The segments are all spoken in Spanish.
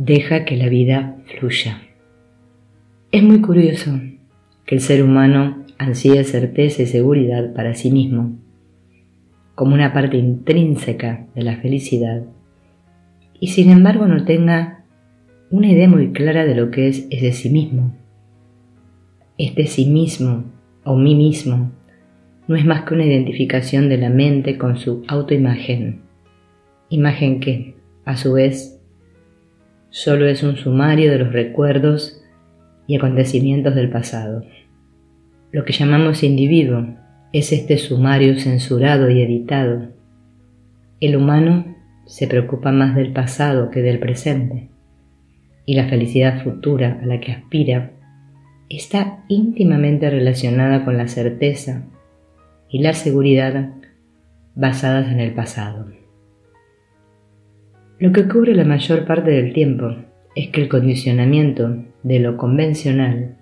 Deja que la vida fluya. Es muy curioso que el ser humano ansíe certeza y seguridad para sí mismo, como una parte intrínseca de la felicidad, y sin embargo no tenga una idea muy clara de lo que es ese sí mismo. Este sí mismo o mí mismo no es más que una identificación de la mente con su autoimagen, imagen que, a su vez, solo es un sumario de los recuerdos y acontecimientos del pasado. Lo que llamamos individuo es este sumario censurado y editado. El humano se preocupa más del pasado que del presente, y la felicidad futura a la que aspira está íntimamente relacionada con la certeza y la seguridad basadas en el pasado. Lo que ocurre la mayor parte del tiempo es que el condicionamiento de lo convencional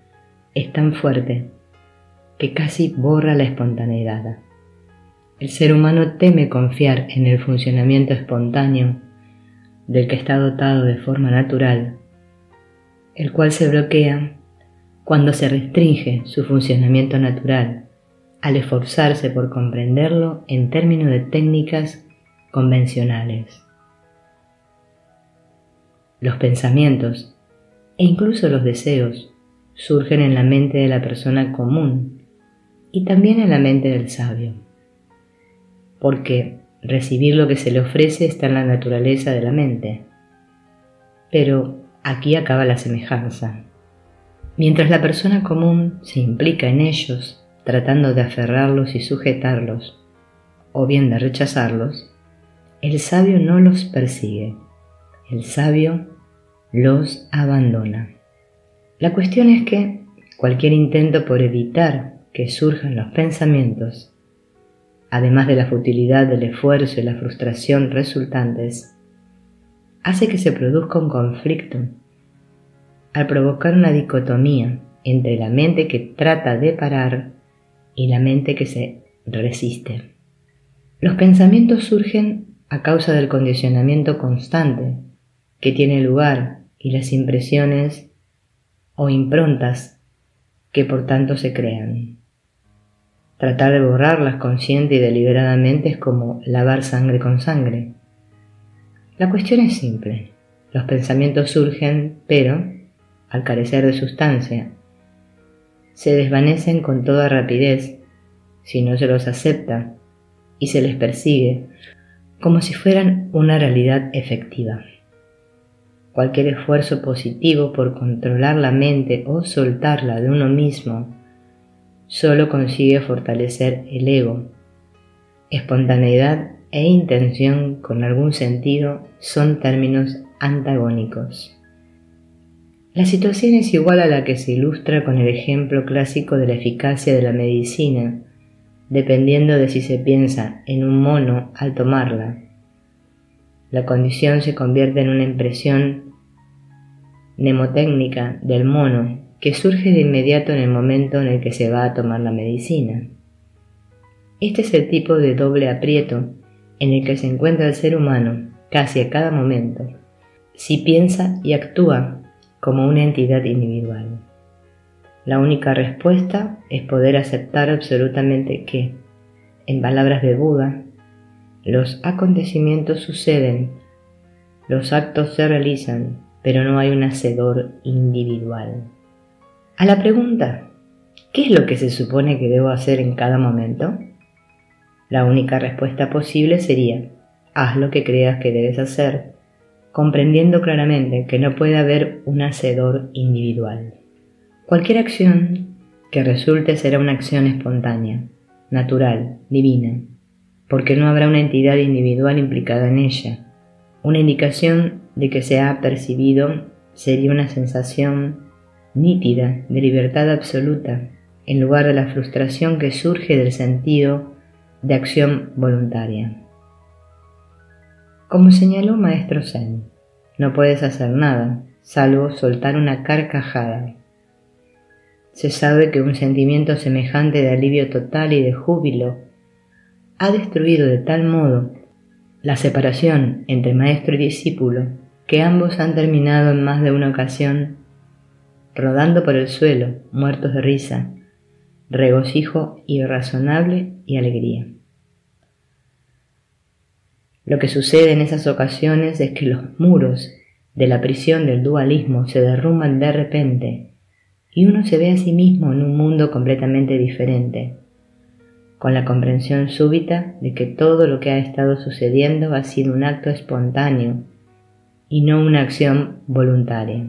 es tan fuerte que casi borra la espontaneidad. El ser humano teme confiar en el funcionamiento espontáneo del que está dotado de forma natural, el cual se bloquea cuando se restringe su funcionamiento natural al esforzarse por comprenderlo en términos de técnicas convencionales. Los pensamientos e incluso los deseos surgen en la mente de la persona común y también en la mente del sabio, porque recibir lo que se le ofrece está en la naturaleza de la mente. Pero aquí acaba la semejanza. Mientras la persona común se implica en ellos, tratando de aferrarlos y sujetarlos, o bien de rechazarlos, el sabio no los persigue. El sabio los abandona. La cuestión es que cualquier intento por evitar que surjan los pensamientos, además de la futilidad del esfuerzo y la frustración resultantes, hace que se produzca un conflicto al provocar una dicotomía entre la mente que trata de parar y la mente que se resiste. Los pensamientos surgen a causa del condicionamiento constante que tiene lugar y las impresiones o improntas que por tanto se crean. Tratar de borrarlas consciente y deliberadamente es como lavar sangre con sangre. La cuestión es simple. Los pensamientos surgen, pero, al carecer de sustancia, se desvanecen con toda rapidez si no se los acepta y se les persigue como si fueran una realidad efectiva. Cualquier esfuerzo positivo por controlar la mente o soltarla de uno mismo solo consigue fortalecer el ego. Espontaneidad e intención con algún sentido son términos antagónicos. La situación es igual a la que se ilustra con el ejemplo clásico de la eficacia de la medicina, dependiendo de si se piensa en un mono al tomarla. La condición se convierte en una impresión mnemotécnica del mono que surge de inmediato en el momento en el que se va a tomar la medicina. Este es el tipo de doble aprieto en el que se encuentra el ser humano casi a cada momento, si piensa y actúa como una entidad individual. La única respuesta es poder aceptar absolutamente que, en palabras de Buda, los acontecimientos suceden, los actos se realizan, pero no hay un hacedor individual. A la pregunta, ¿qué es lo que se supone que debo hacer en cada momento? La única respuesta posible sería, haz lo que creas que debes hacer, comprendiendo claramente que no puede haber un hacedor individual. Cualquier acción que resulte será una acción espontánea, natural, divina, porque no habrá una entidad individual implicada en ella. Una indicación de que se ha percibido sería una sensación nítida de libertad absoluta, en lugar de la frustración que surge del sentido de acción voluntaria. Como señaló Maestro Zen, no puedes hacer nada, salvo soltar una carcajada. Se sabe que un sentimiento semejante de alivio total y de júbilo ha destruido de tal modo la separación entre maestro y discípulo que ambos han terminado en más de una ocasión rodando por el suelo, muertos de risa, regocijo irrazonable y alegría. Lo que sucede en esas ocasiones es que los muros de la prisión del dualismo se derrumban de repente y uno se ve a sí mismo en un mundo completamente diferente, con la comprensión súbita de que todo lo que ha estado sucediendo ha sido un acto espontáneo y no una acción voluntaria,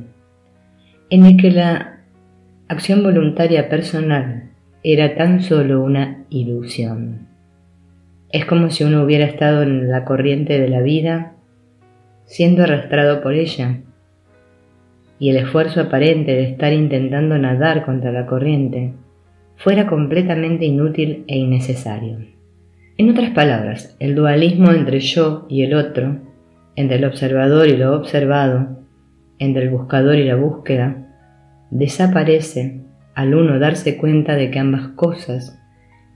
en el que la acción voluntaria personal era tan solo una ilusión. Es como si uno hubiera estado en la corriente de la vida, siendo arrastrado por ella, y el esfuerzo aparente de estar intentando nadar contra la corriente fuera completamente inútil e innecesario. En otras palabras, el dualismo entre yo y el otro, entre el observador y lo observado, entre el buscador y la búsqueda, desaparece al uno darse cuenta de que ambas cosas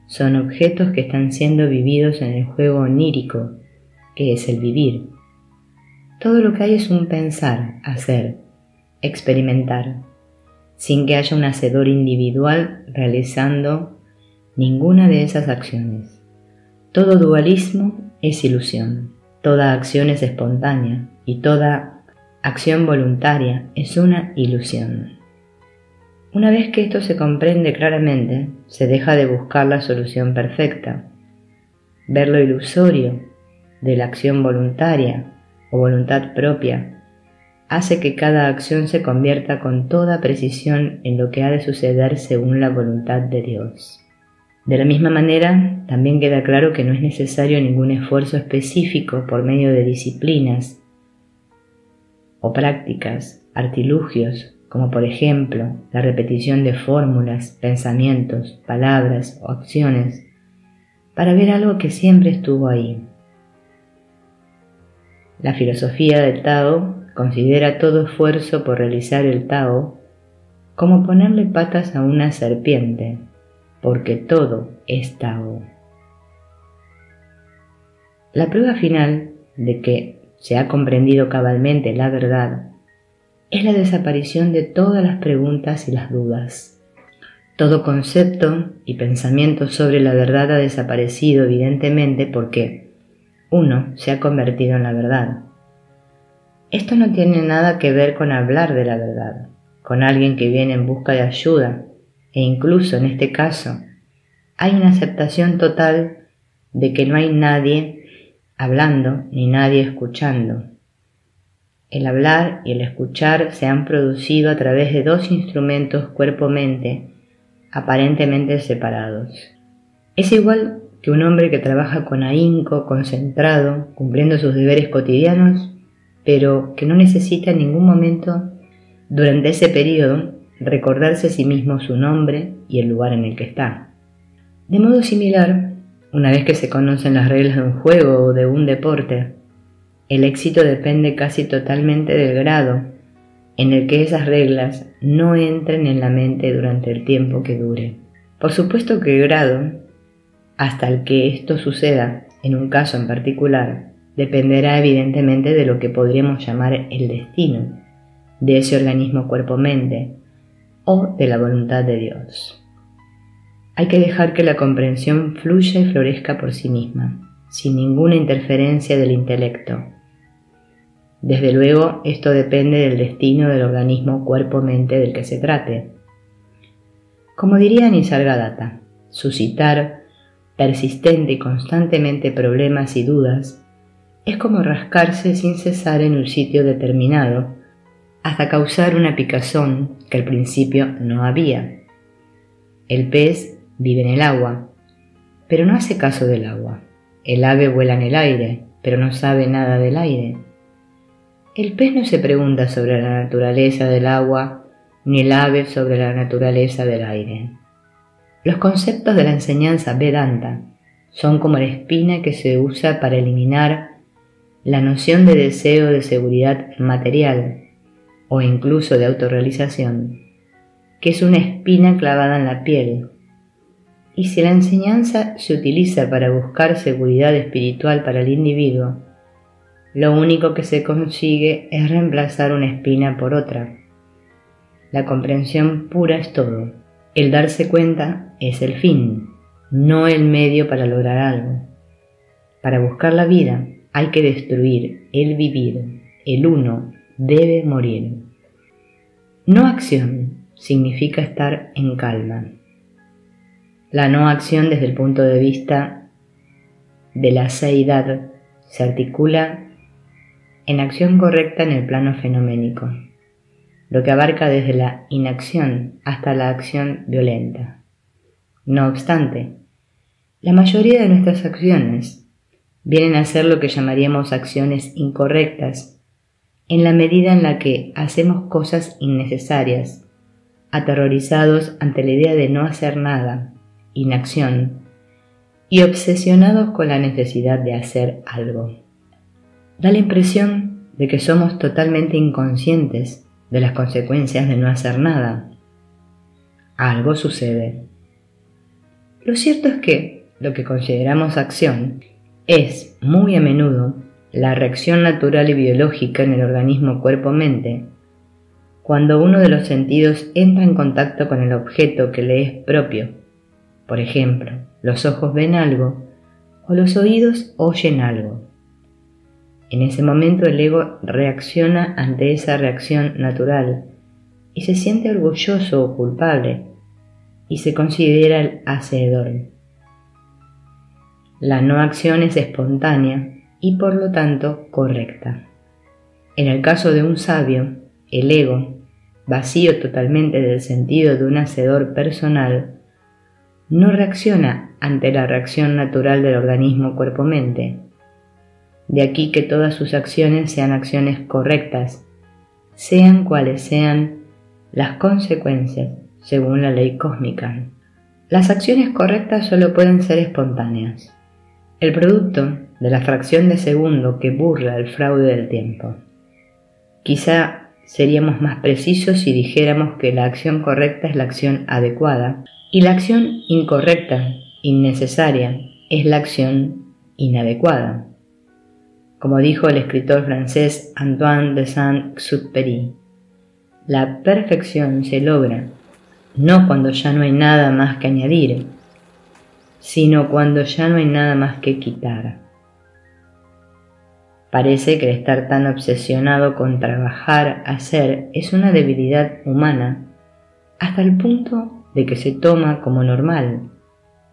son objetos que están siendo vividos en el juego onírico, que es el vivir. Todo lo que hay es un pensar, hacer, experimentar, sin que haya un hacedor individual realizando ninguna de esas acciones. Todo dualismo es ilusión, toda acción es espontánea y toda acción voluntaria es una ilusión. Una vez que esto se comprende claramente, se deja de buscar la solución perfecta. Ver lo ilusorio de la acción voluntaria o voluntad propia hace que cada acción se convierta con toda precisión en lo que ha de suceder según la voluntad de Dios. De la misma manera, también queda claro que no es necesario ningún esfuerzo específico por medio de disciplinas o prácticas, artilugios, como por ejemplo la repetición de fórmulas, pensamientos, palabras o acciones, para ver algo que siempre estuvo ahí. La filosofía del Tao considera todo esfuerzo por realizar el Tao como ponerle patas a una serpiente, porque todo es Tao. La prueba final de que se ha comprendido cabalmente la verdad es la desaparición de todas las preguntas y las dudas. Todo concepto y pensamiento sobre la verdad ha desaparecido evidentemente porque uno se ha convertido en la verdad. Esto no tiene nada que ver con hablar de la verdad, con alguien que viene en busca de ayuda, e incluso en este caso hay una aceptación total de que no hay nadie hablando ni nadie escuchando. El hablar y el escuchar se han producido a través de dos instrumentos cuerpo-mente aparentemente separados. Es igual que un hombre que trabaja con ahínco, concentrado, cumpliendo sus deberes cotidianos, pero que no necesita en ningún momento durante ese periodo recordarse a sí mismo su nombre y el lugar en el que está. De modo similar, una vez que se conocen las reglas de un juego o de un deporte, el éxito depende casi totalmente del grado en el que esas reglas no entren en la mente durante el tiempo que dure. Por supuesto que el grado, hasta el que esto suceda en un caso en particular, dependerá evidentemente de lo que podríamos llamar el destino de ese organismo cuerpo-mente o de la voluntad de Dios. Hay que dejar que la comprensión fluya y florezca por sí misma, sin ninguna interferencia del intelecto. Desde luego, esto depende del destino del organismo cuerpo-mente del que se trate. Como diría Nisargadatta, suscitar persistente y constantemente problemas y dudas es como rascarse sin cesar en un sitio determinado hasta causar una picazón que al principio no había. El pez vive en el agua, pero no hace caso del agua. El ave vuela en el aire, pero no sabe nada del aire. El pez no se pregunta sobre la naturaleza del agua, ni el ave sobre la naturaleza del aire. Los conceptos de la enseñanza Vedanta son como la espina que se usa para eliminar la noción de deseo de seguridad material o incluso de autorrealización, que es una espina clavada en la piel. Y si la enseñanza se utiliza para buscar seguridad espiritual para el individuo, lo único que se consigue es reemplazar una espina por otra. La comprensión pura es todo. El darse cuenta es el fin, no el medio para lograr algo. Para buscar la vida hay que destruir el vivir. El uno debe morir. No acción significa estar en calma. La no acción desde el punto de vista de la seidad se articula en acción correcta en el plano fenoménico, lo que abarca desde la inacción hasta la acción violenta. No obstante, la mayoría de nuestras acciones vienen a ser lo que llamaríamos acciones incorrectas, en la medida en la que hacemos cosas innecesarias, aterrorizados ante la idea de no hacer nada, inacción, y obsesionados con la necesidad de hacer algo. Da la impresión de que somos totalmente inconscientes de las consecuencias de no hacer nada. Algo sucede. Lo cierto es que lo que consideramos acción es, muy a menudo, la reacción natural y biológica en el organismo cuerpo-mente, cuando uno de los sentidos entra en contacto con el objeto que le es propio. Por ejemplo, los ojos ven algo o los oídos oyen algo. En ese momento el ego reacciona ante esa reacción natural y se siente orgulloso o culpable y se considera el hacedor. La no acción es espontánea y por lo tanto correcta. En el caso de un sabio, el ego, vacío totalmente del sentido de un hacedor personal, no reacciona ante la reacción natural del organismo cuerpo-mente. De aquí que todas sus acciones sean acciones correctas, sean cuales sean las consecuencias según la ley cósmica. Las acciones correctas solo pueden ser espontáneas, el producto de la fracción de segundo que burla el fraude del tiempo. Quizá seríamos más precisos si dijéramos que la acción correcta es la acción adecuada y la acción incorrecta, innecesaria, es la acción inadecuada. Como dijo el escritor francés Antoine de Saint-Exupéry, la perfección se logra no cuando ya no hay nada más que añadir, sino cuando ya no hay nada más que quitar. Parece que el estar tan obsesionado con trabajar, hacer, es una debilidad humana, hasta el punto de que se toma como normal,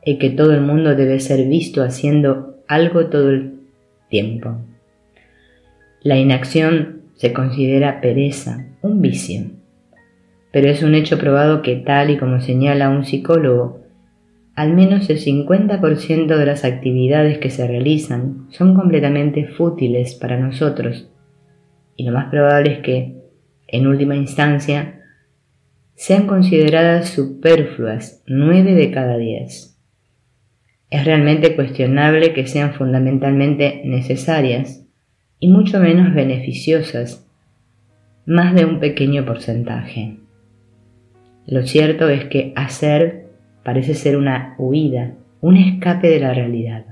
y que todo el mundo debe ser visto haciendo algo todo el tiempo. La inacción se considera pereza, un vicio, pero es un hecho probado que, tal y como señala un psicólogo, al menos el 50% de las actividades que se realizan son completamente fútiles para nosotros, y lo más probable es que, en última instancia, sean consideradas superfluas 9 de cada 10. Es realmente cuestionable que sean fundamentalmente necesarias y mucho menos beneficiosas, más de un pequeño porcentaje. Lo cierto es que hacer parece ser una huida, un escape de la realidad.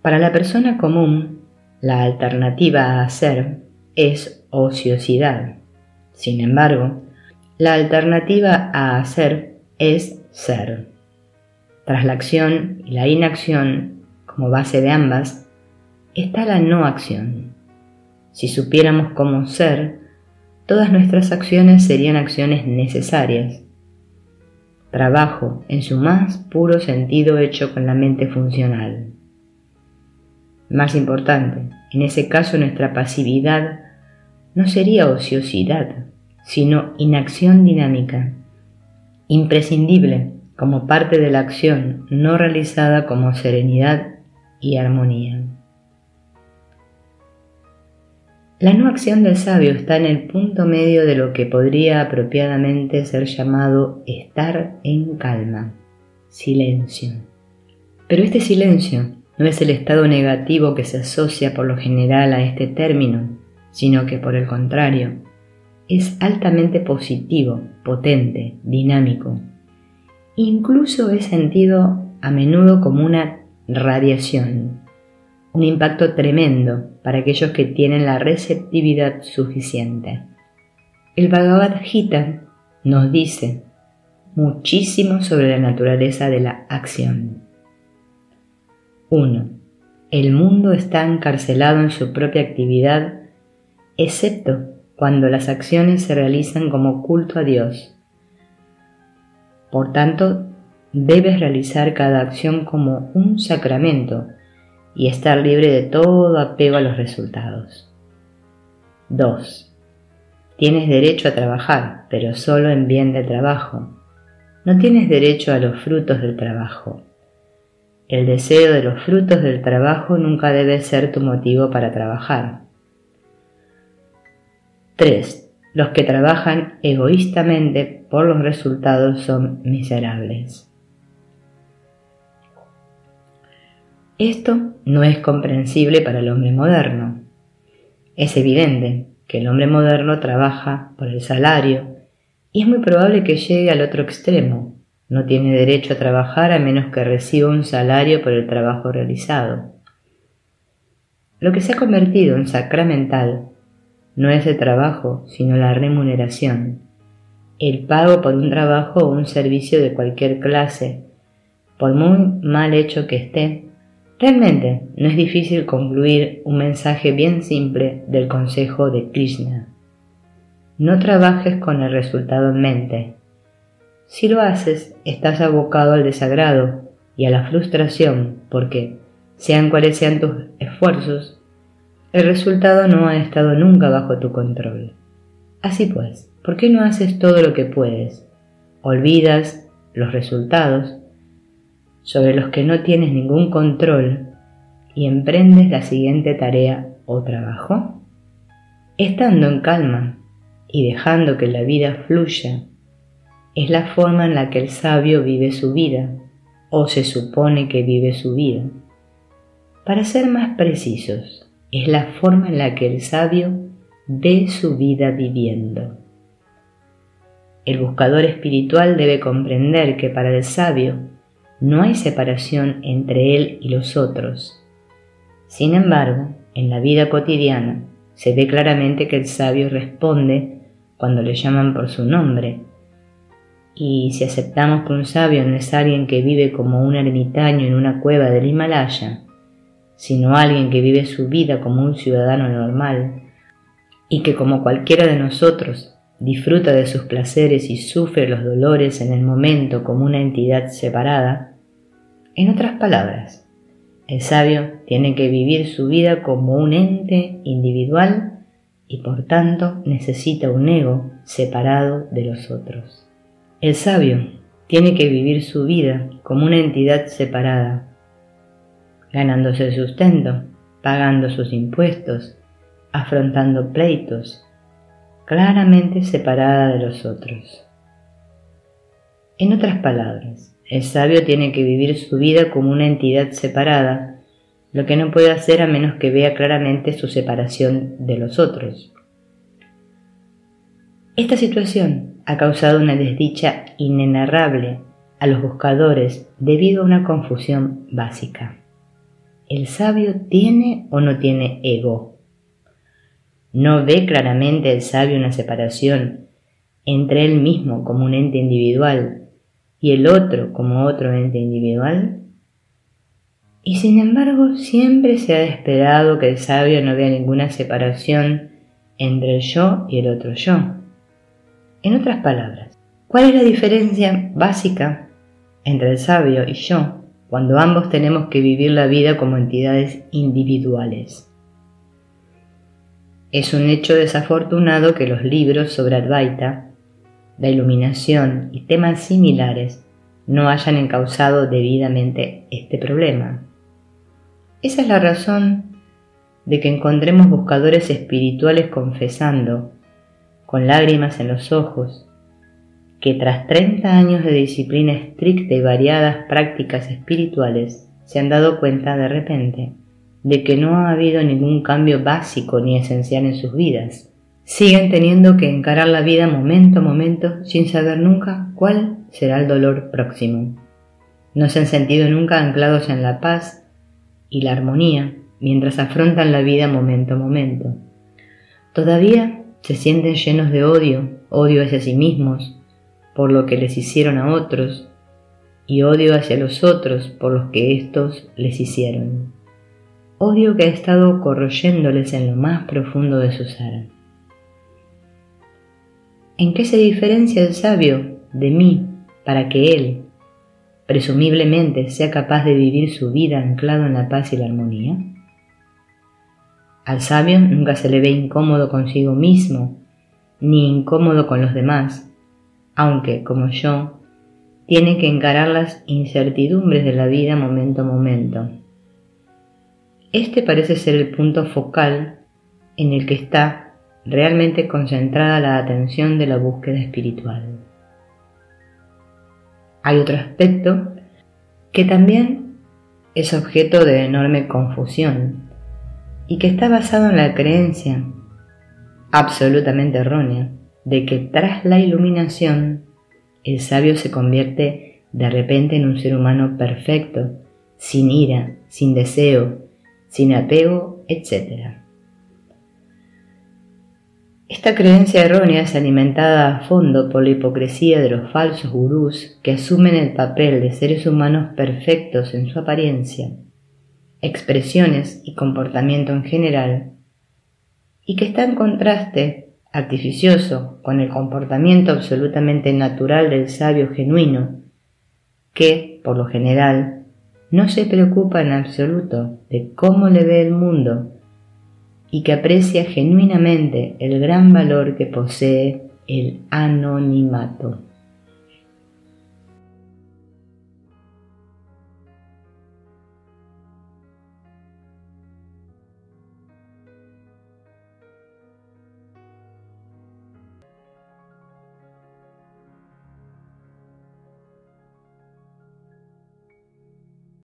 Para la persona común, la alternativa a hacer es ociosidad. Sin embargo, la alternativa a hacer es ser. Tras la acción y la inacción, como base de ambas, está la no acción. Si supiéramos cómo ser, todas nuestras acciones serían acciones necesarias. Trabajo en su más puro sentido hecho con la mente funcional. Más importante, en ese caso nuestra pasividad no sería ociosidad, sino inacción dinámica, imprescindible como parte de la acción no realizada como serenidad y armonía. La no acción del sabio está en el punto medio de lo que podría apropiadamente ser llamado estar en calma, silencio. Pero este silencio no es el estado negativo que se asocia por lo general a este término, sino que por el contrario, es altamente positivo, potente, dinámico. Incluso es sentido a menudo como una radiación, un impacto tremendo para aquellos que tienen la receptividad suficiente. El Bhagavad Gita nos dice muchísimo sobre la naturaleza de la acción. 1. El mundo está encarcelado en su propia actividad, excepto cuando las acciones se realizan como culto a Dios. Por tanto, debes realizar cada acción como un sacramento y estar libre de todo apego a los resultados. 2. Tienes derecho a trabajar, pero solo en bien del trabajo. No tienes derecho a los frutos del trabajo. El deseo de los frutos del trabajo nunca debe ser tu motivo para trabajar. 3. Los que trabajan egoístamente por los resultados son miserables. Esto no es comprensible para el hombre moderno. Es evidente que el hombre moderno trabaja por el salario y es muy probable que llegue al otro extremo. No tiene derecho a trabajar a menos que reciba un salario por el trabajo realizado. Lo que se ha convertido en sacramental no es el trabajo, sino la remuneración, el pago por un trabajo o un servicio de cualquier clase, por muy mal hecho que esté. Realmente no es difícil concluir un mensaje bien simple del consejo de Krishna. No trabajes con el resultado en mente. Si lo haces, estás abocado al desagrado y a la frustración porque, sean cuales sean tus esfuerzos, el resultado no ha estado nunca bajo tu control. Así pues, ¿por qué no haces todo lo que puedes? Olvidas los resultados sobre los que no tienes ningún control y emprendes la siguiente tarea o trabajo. Estando en calma y dejando que la vida fluya, es la forma en la que el sabio vive su vida, o se supone que vive su vida. Para ser más precisos, es la forma en la que el sabio ve su vida viviendo. El buscador espiritual debe comprender que para el sabio no hay separación entre él y los otros. Sin embargo, en la vida cotidiana se ve claramente que el sabio responde cuando le llaman por su nombre. Y si aceptamos que un sabio no es alguien que vive como un ermitaño en una cueva del Himalaya, sino alguien que vive su vida como un ciudadano normal y que como cualquiera de nosotros disfruta de sus placeres y sufre los dolores en el momento como una entidad separada, en otras palabras, el sabio tiene que vivir su vida como un ente individual y por tanto necesita un ego separado de los otros. El sabio tiene que vivir su vida como una entidad separada, ganándose el sustento, pagando sus impuestos, afrontando pleitos, claramente separada de los otros. En otras palabras, el sabio tiene que vivir su vida como una entidad separada, lo que no puede hacer a menos que vea claramente su separación de los otros. Esta situación ha causado una desdicha inenarrable a los buscadores debido a una confusión básica. ¿El sabio tiene o no tiene ego? ¿No ve claramente el sabio una separación entre él mismo como un ente individual y el otro como otro ente individual? Y sin embargo, siempre se ha esperado que el sabio no vea ninguna separación entre el yo y el otro yo. En otras palabras, ¿cuál es la diferencia básica entre el sabio y yo cuando ambos tenemos que vivir la vida como entidades individuales? Es un hecho desafortunado que los libros sobre Advaita, la iluminación y temas similares no hayan encauzado debidamente este problema. Esa es la razón de que encontremos buscadores espirituales confesando, con lágrimas en los ojos, que tras 30 años de disciplina estricta y variadas prácticas espirituales se han dado cuenta de repente de que no ha habido ningún cambio básico ni esencial en sus vidas. Siguen teniendo que encarar la vida momento a momento sin saber nunca cuál será el dolor próximo. No se han sentido nunca anclados en la paz y la armonía mientras afrontan la vida momento a momento. Todavía se sienten llenos de odio hacia sí mismos, por lo que les hicieron a otros, y odio hacia los otros por los que éstos les hicieron. Odio que ha estado corroyéndoles en lo más profundo de su ser. ¿En qué se diferencia el sabio de mí para que él, presumiblemente, sea capaz de vivir su vida anclado en la paz y la armonía? Al sabio nunca se le ve incómodo consigo mismo, ni incómodo con los demás, aunque, como yo, tiene que encarar las incertidumbres de la vida momento a momento. Este parece ser el punto focal en el que está realmente concentrada la atención de la búsqueda espiritual. Hay otro aspecto que también es objeto de enorme confusión y que está basado en la creencia, absolutamente errónea, de que tras la iluminación el sabio se convierte de repente en un ser humano perfecto, sin ira, sin deseo, sin apego, etc. Esta creencia errónea es alimentada a fondo por la hipocresía de los falsos gurús que asumen el papel de seres humanos perfectos en su apariencia, expresiones y comportamiento en general, y que está en contraste artificioso con el comportamiento absolutamente natural del sabio genuino, que, por lo general, no se preocupa en absoluto de cómo le ve el mundo y que aprecia genuinamente el gran valor que posee el anonimato.